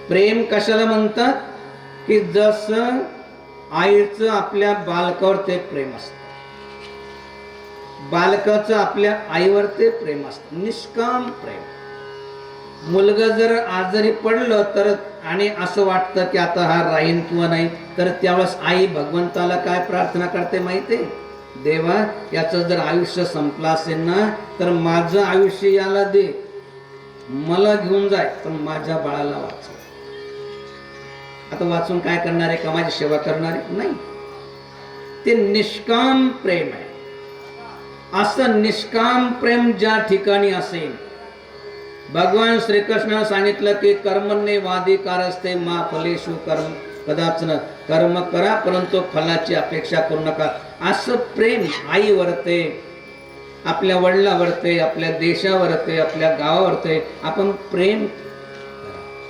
प्रेम कशाला म्हणतात की जसं आईचं आपल्या बालकावर ते प्रेम असतं, बालकाचं आपल्या आईवर ते प्रेम असतं, निष्काम प्रेम. मुलगा जर आजारी पडलं तर आणि असं वाटतं की आता हा राहीन किंवा नाही, तर त्यावेळेस आई भगवंताला काय प्रार्थना करते माहिती आहे? देवा, याचं जर आयुष्य संपलं असेल ना तर माझं आयुष्य याला दे, मला घेऊन जाय, पण माझ्या बाळाला वाचव. आता वाचून काय करणार आहे? का माझी सेवा करणार आहे? नाही. ते निष्काम प्रेम आहे. असं निष्काम प्रेम ज्या ठिकाणी असेल, भगवान श्रीकृष्णाने सांगितलं की कर्मण्येवाधिकारस्ते मा फलेषु कर्म कदाचन, कर्म करा परंतु फलाची अपेक्षा करू नका. असं प्रेम आईवरते, आपल्या वडिलावरते, आपल्या देशावरते, आपल्या गावावरते आपण प्रेम